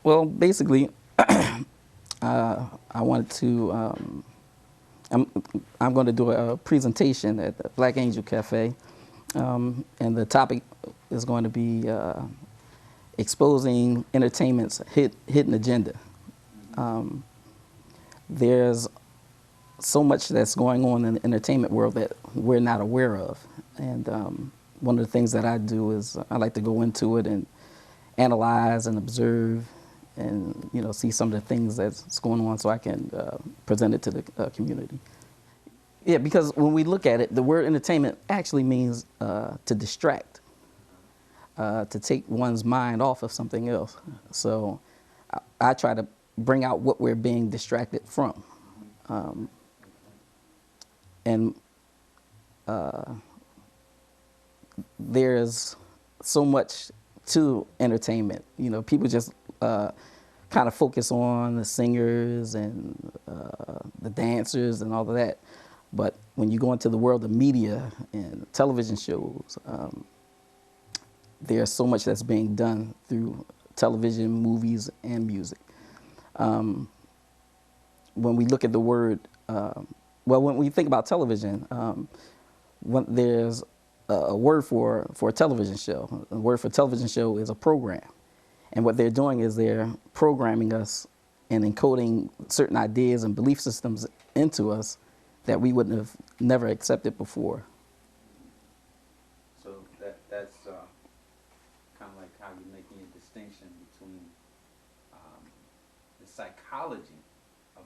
Well, basically, I wanted to. I'm going to do a presentation at the Black Angel Cafe, and the topic is going to be exposing entertainment's hidden agenda. Um, there's so much that's going on in the entertainment world that we're not aware of, and one of the things that I do is I like to go into it and analyze and observe, and see some of the things that's going on, so I can present it to the community. Yeah, because when we look at it, the word entertainment actually means to distract, to take one's mind off of something else. So I try to bring out what we're being distracted from. And there's so much to entertainment. People just kind of focus on the singers and the dancers and all of that. But when you go into the world of media and television shows, there's so much that's being done through television, movies, and music. When we look at the word, when we think about television, there's a word for a television show. The word for television show is a program. And what they're doing is they're programming us and encoding certain ideas and belief systems into us that we wouldn't have never accepted before. So that's kind of like how you're making a distinction between the psychology of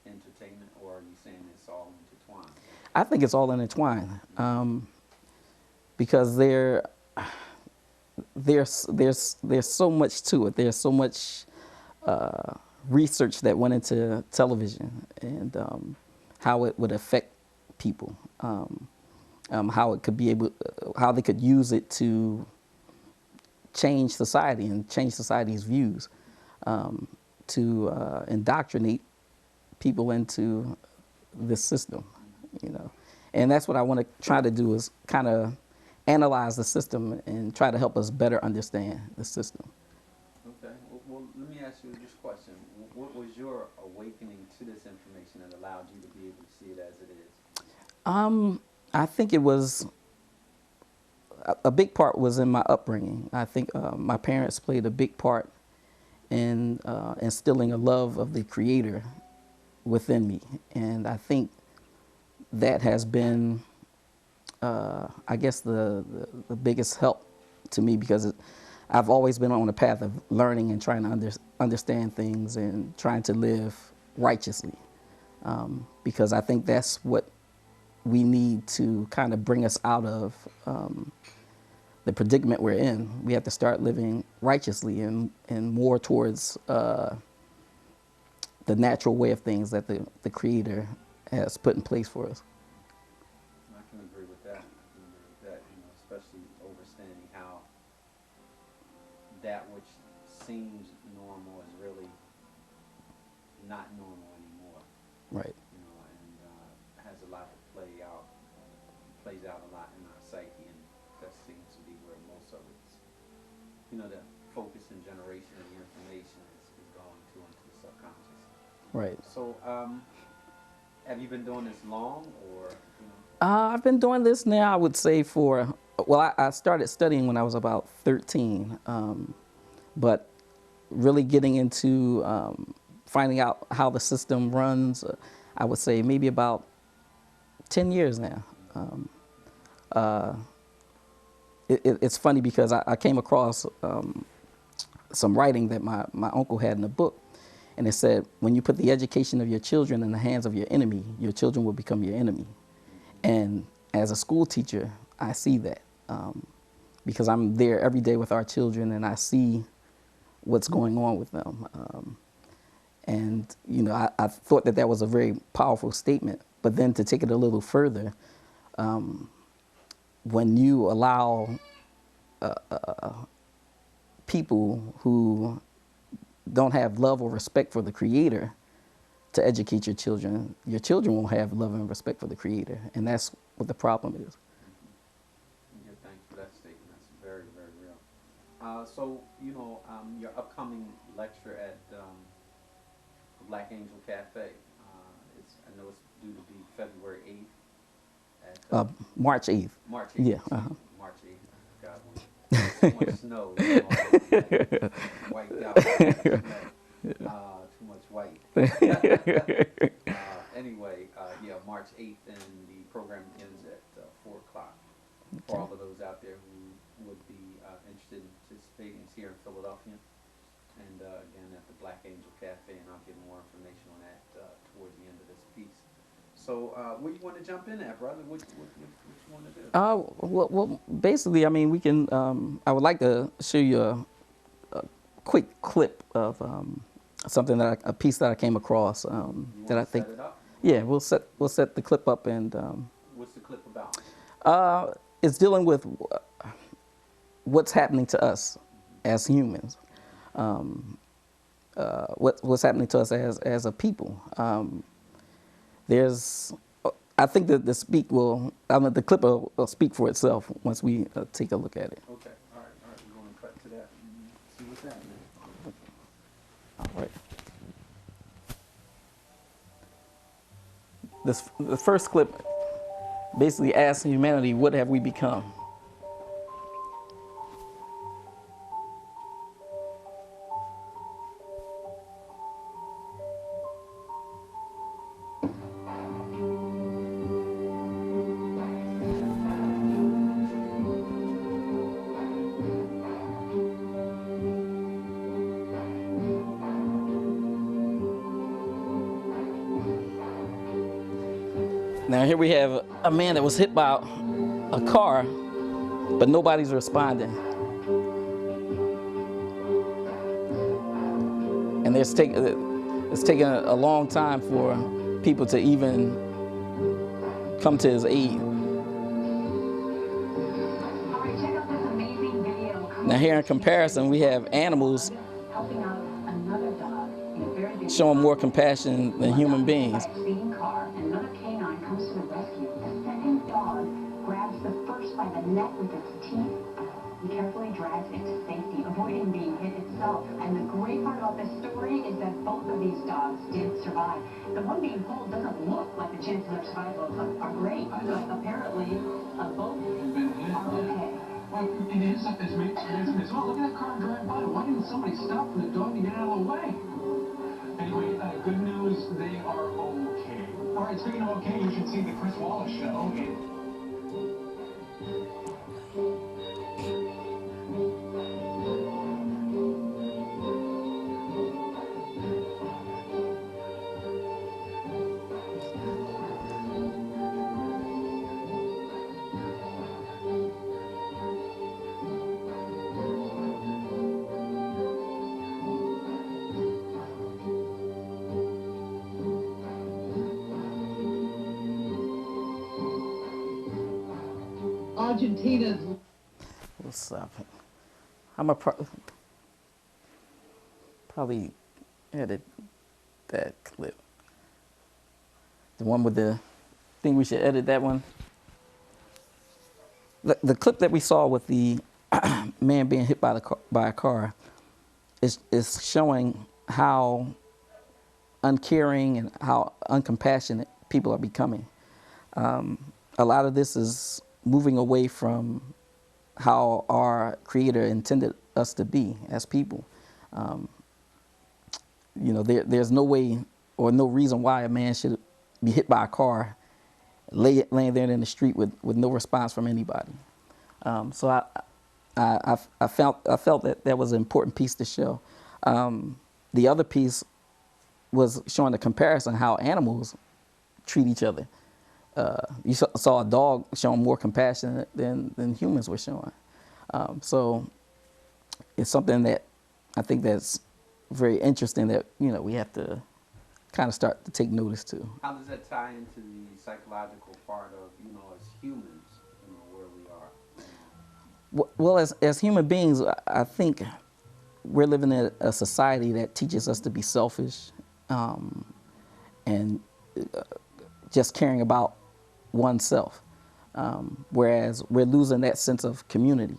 entertainment, or are you saying it's all intertwined? I think it's all intertwined, because there's so much to it. There's so much research that went into television and how it would affect people, how it could be how they could use it to change society and change society's views, to indoctrinate people into this system, And that's what I want to try to do, is kind of analyze the system and try to help us better understand the system. Okay. Well, let me ask you this question. What was your awakening to this information that allowed you to be able to see it as it is? I think it was a big part was in my upbringing. I think my parents played a big part in instilling a love of the Creator within me, and I think that has been, I guess, the biggest help to me, because I've always been on a path of learning and trying to understand things and trying to live righteously, because I think that's what we need to kind of bring us out of the predicament we're in. We have to start living righteously and more towards the natural way of things that the Creator has put in place for us. I can agree with that. Especially understanding how that which seems normal is really not normal anymore. Right. And has a lot to plays out a lot in our psyche, and that seems to be where most of it's, the focus and generation of the information is going into the subconscious. Right. So, have you been doing this long, or? I've been doing this now, I would say, I started studying when I was about 13, but really getting into finding out how the system runs, I would say maybe about 10 years now. It's funny because I came across some writing that my uncle had in a book, and it said, when you put the education of your children in the hands of your enemy, your children will become your enemy. And as a school teacher, I see that, because I'm there every day with our children, and I see what's going on with them. I thought that was a very powerful statement. But then to take it a little further, when you allow people who don't have love or respect for the Creator to educate your children won't have love and respect for the Creator, and that's what the problem is. Yeah, thanks for that statement. That's very, very real. So, your upcoming lecture at the Black Angel Cafe, I know it's due to be February 8th at March 8th. March 8th, Yeah. excuse me, March 8th. I forgot when so much snow, I'm wiped out by all the snow. Too much white. Anyway, yeah, March 8th, and the program ends at 4 o'clock. For Okay. all of those out there who would be interested in participating, it's here in Philadelphia. And again, at the Black Angel Cafe, and I'll give more information on that towards the end of this piece. So, what do you want to jump in at, brother? What you want to do? Well, basically, I mean, we can. I would like to show you a quick clip of something a piece that I came across You that want I to think. set it up? Yeah, we'll set the clip up, and What's the clip about? it's dealing with what's happening to us as humans. What's happening to us as a people. There's, I think that the clip will speak for itself once we take a look at it. Okay, all right, we're going to cut to that and see what's happening. All right. The first clip basically asks humanity, what have we become? Now here we have a man that was hit by a car, but nobody's responding. And it's taken a long time for people to even come to his aid. Now here in comparison, we have animals showing more compassion than human beings. Another canine comes to the rescue. The second dog grabs the first by the neck with its teeth and carefully drags it to safety, avoiding being hit itself. And the great part about this story is that both of these dogs did survive. The one being pulled doesn't look like the chances of survival are great, but apparently both are okay. Well, it is amazing as well. Look at that car drive by. Why didn't somebody stop for the dog to get out of the way? Anyway, good news, they are okay. All right, speaking of okay, you should see the Chris Wallace show. Argentina's. What's up? Probably edit that clip. The one with the thing, we should edit that one. The clip that we saw with the man being hit by a car is showing how uncaring and how uncompassionate people are becoming. A lot of this is moving away from how our Creator intended us to be as people. There's no way or no reason why a man should be hit by a car, laying there in the street with no response from anybody. So I felt that was an important piece to show. The other piece was showing the comparison how animals treat each other. You saw a dog showing more compassion than humans were showing. So it's something that I think that's very interesting that we have to kind of start to take notice to. How does that tie into the psychological part of, as humans, where we are? Well, as human beings, I think we're living in a society that teaches us to be selfish and just caring about oneself. Whereas we're losing that sense of community,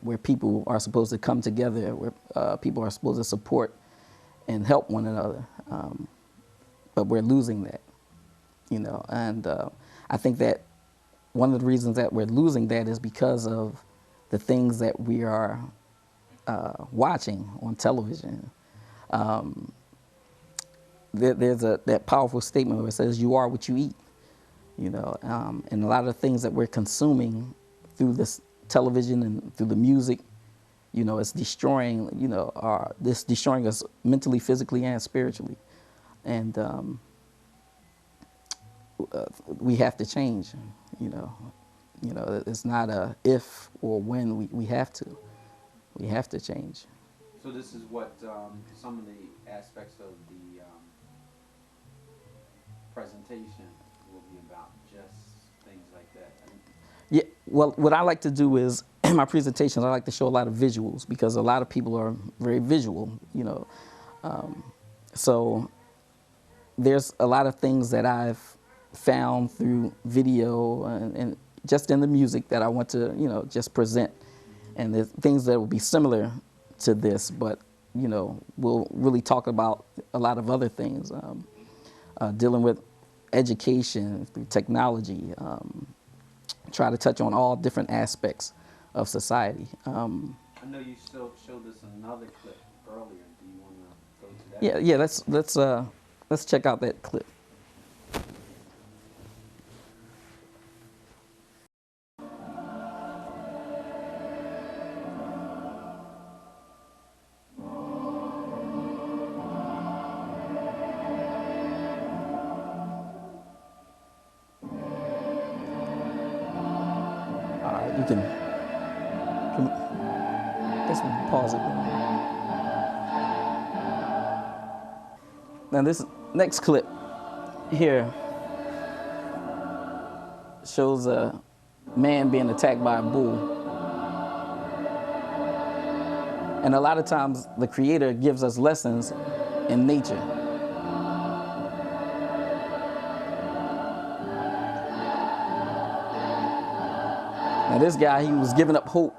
where people are supposed to come together, where people are supposed to support and help one another. But we're losing that, and I think that one of the reasons that we're losing that is because of the things that we are watching on television. There's that powerful statement where it says, "You are what you eat." And a lot of the things that we're consuming through this television and through the music, it's destroying, this destroying us mentally, physically, and spiritually. And we have to change. You know, it's not a if or when. We have to. We have to change. So this is what some of the aspects of the presentation will be about, just things like that. Yeah, well, what I like to do is, in my presentations, I like to show a lot of visuals because a lot of people are very visual. So there's a lot of things that I've found through video and just in the music that I want to, just present. And there's things that will be similar to this, but, we'll really talk about a lot of other things, dealing with education through technology, try to touch on all different aspects of society. I know you showed us another clip earlier. Do you want to go to that? Yeah. Let's check out that clip. All right, you can I guess we can pause it. Now this next clip here shows a man being attacked by a bull. And a lot of times the Creator gives us lessons in nature. Now this guy, he was giving up hope,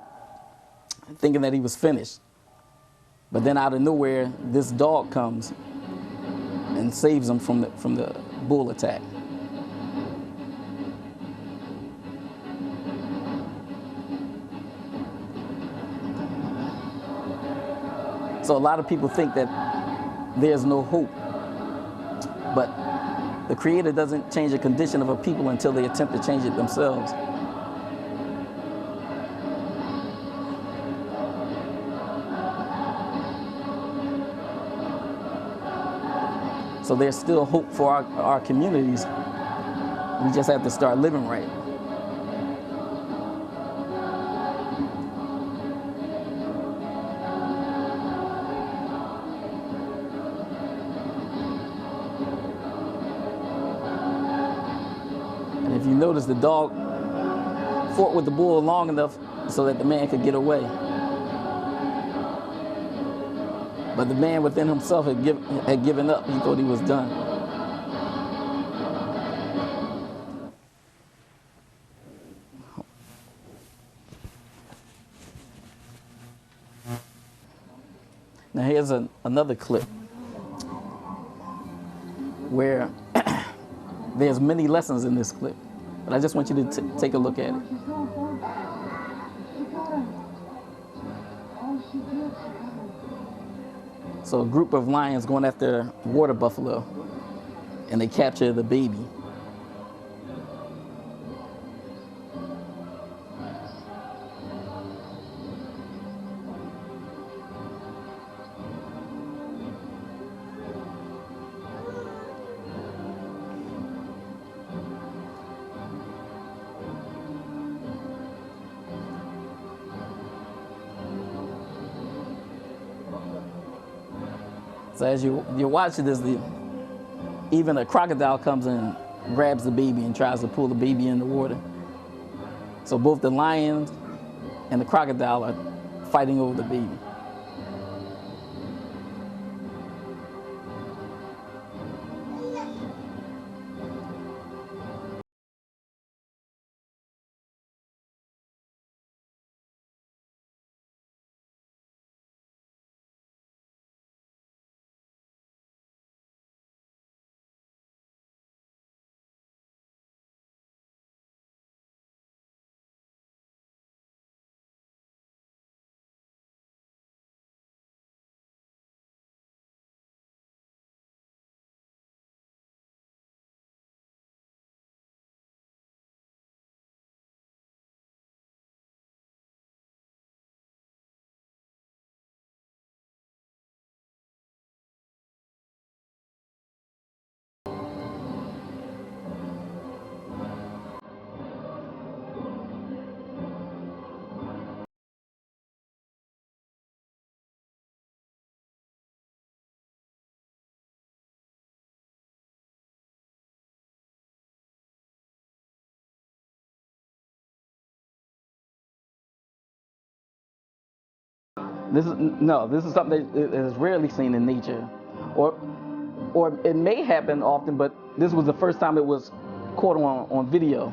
thinking that he was finished. But then out of nowhere, this dog comes and saves him from the bull attack. So a lot of people think that there's no hope. But the Creator doesn't change the condition of a people until they attempt to change it themselves. So there's still hope for our communities. We just have to start living right. And if you notice, the dog fought with the bull long enough so that the man could get away. But the man within himself had given up. He thought he was done. Now here's another clip where there's many lessons in this clip. But I just want you to take a look at it. So a group of lions going after water buffalo, and they capture the baby. So as you're watching this, even a crocodile comes and grabs the baby and tries to pull the baby in the water. So both the lion and the crocodile are fighting over the baby. This is no. This is something that is rarely seen in nature, or or it may happen often, but this was the first time it was caught on video.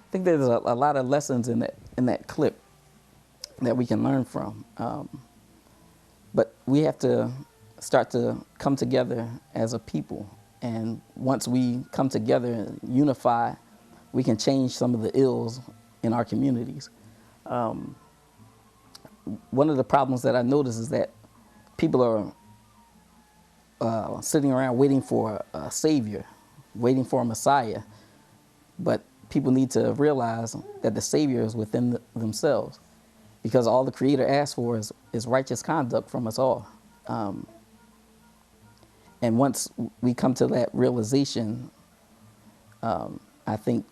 I think there's a lot of lessons in that clip that we can learn from. But we have to start to come together as a people. And once we come together and unify, we can change some of the ills in our communities. One of the problems that I notice is that people are sitting around waiting for a savior, waiting for a Messiah. But people need to realize that the savior is within themselves, because all the Creator asks for is righteous conduct from us all. And once we come to that realization, I think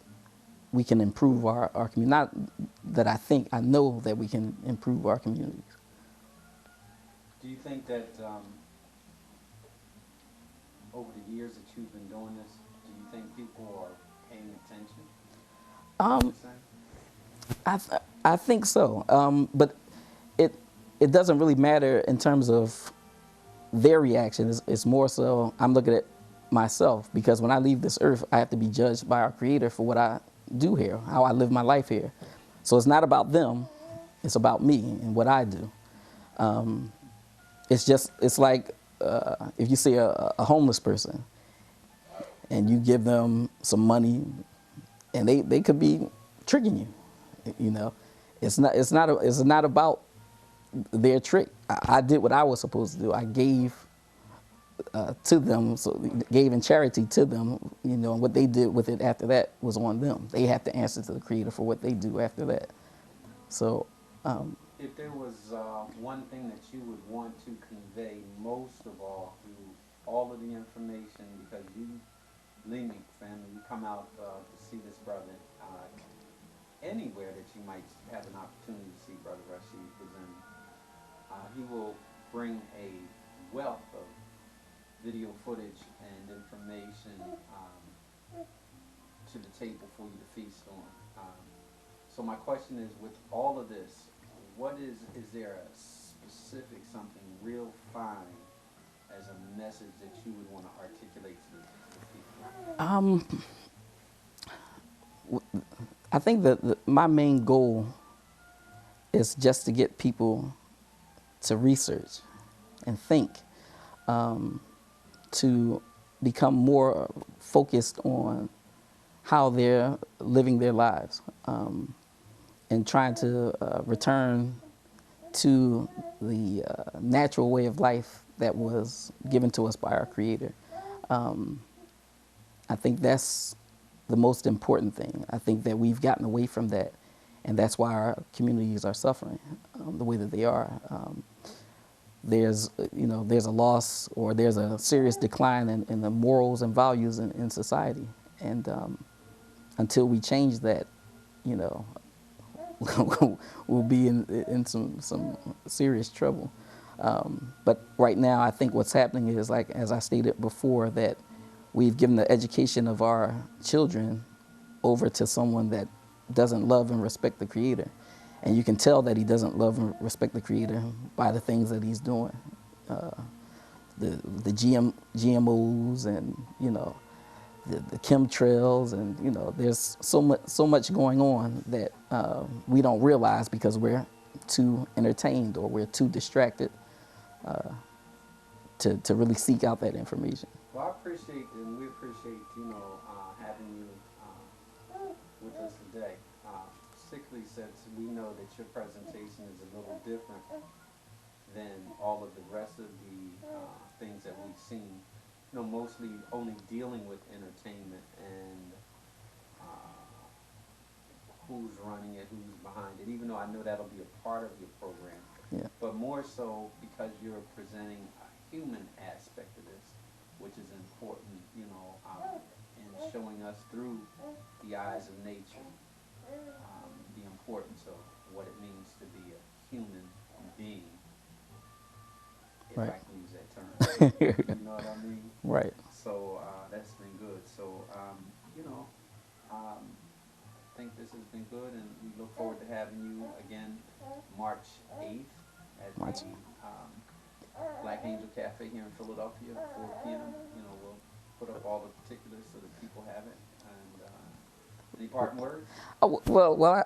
we can improve our community. Not that I think, I know that we can improve our communities. Do you think that over the years that you've been doing this, do you think people are paying attention? Um, I think so, but it doesn't really matter in terms of their reaction. It's more so I'm looking at myself, because when I leave this earth, I have to be judged by our Creator for what I do here, how I live my life here. So it's not about them, it's about me and what I do. It's like if you see a homeless person and you give them some money, and they could be tricking you, you know. It's not about their trick. I did what I was supposed to do. I gave to them, so gave in charity to them, you know, and what they did with it after that was on them. They have to answer to the Creator for what they do after that. So if there was one thing that you would want to convey most of all through all of the information, because you leave me, family, you come out to see this brother, anywhere that you might have an opportunity to see Brother Rashid present, he will bring a wealth of video footage and information to the table for you to feast on. So my question is, with all of this, what is there a specific, something real fine as a message that you would want to articulate to the people? I think that my main goal is just to get people to research and think, to become more focused on how they're living their lives, and trying to return to the natural way of life that was given to us by our Creator. I think that's the most important thing. I think that we've gotten away from that, and that's why our communities are suffering the way that they are. There's a loss, or there's a serious decline in the morals and values in society, and until we change that, you know, we'll be in some serious trouble. But right now, I think what's happening is, like as I stated before, that we've given the education of our children over to someone that doesn't love and respect the Creator. And you can tell that he doesn't love and respect the Creator by the things that he's doing. The GMOs, and, you know, the chemtrails, and, you know, there's so much going on that we don't realize because we're too entertained, or we're too distracted to really seek out that information. Well, I appreciate, and we appreciate, having you with us today. Particularly since we know that your presentation is a little different than all of the rest of the things that we've seen. You know, mostly only dealing with entertainment and who's running it, who's behind it. Even though I know that'll be a part of your program, Yeah. but more so because you're presenting a human aspect of this, which is important, in showing us through the eyes of nature, the importance of what it means to be a human being, if Right. I can use that term. You know what I mean? Right. So that's been good. So, I think this has been good, and we look forward to having you again March 8th at March. the Black Angel Cafe here in Philadelphia, 4 p.m. We'll put up all the particulars so that people have it. And any parting words? Oh, well,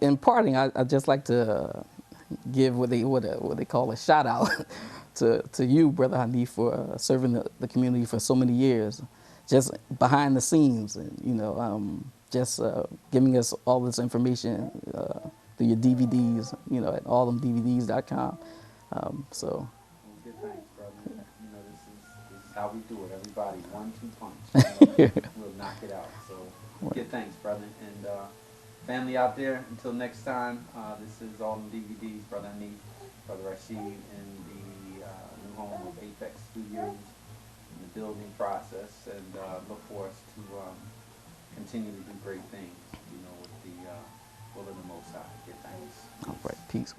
in parting, I just like to give what they call a shout out to you, Brother Hanif, for serving the community for so many years, just behind the scenes, and just giving us all this information through your DVDs, at allthemdvds.com. So. Well, good thanks, brother. This is how we do it. Everybody, 1-2 punch. We'll knock it out. So, good thanks, brother. And family out there, until next time, this is All Them DVDs, Brother Hanif, Brother Rashid, in the new home of Apex Studios, in the building process, and look for us to continue to do great things, with the will of the Most High. Give thanks. All right, peace.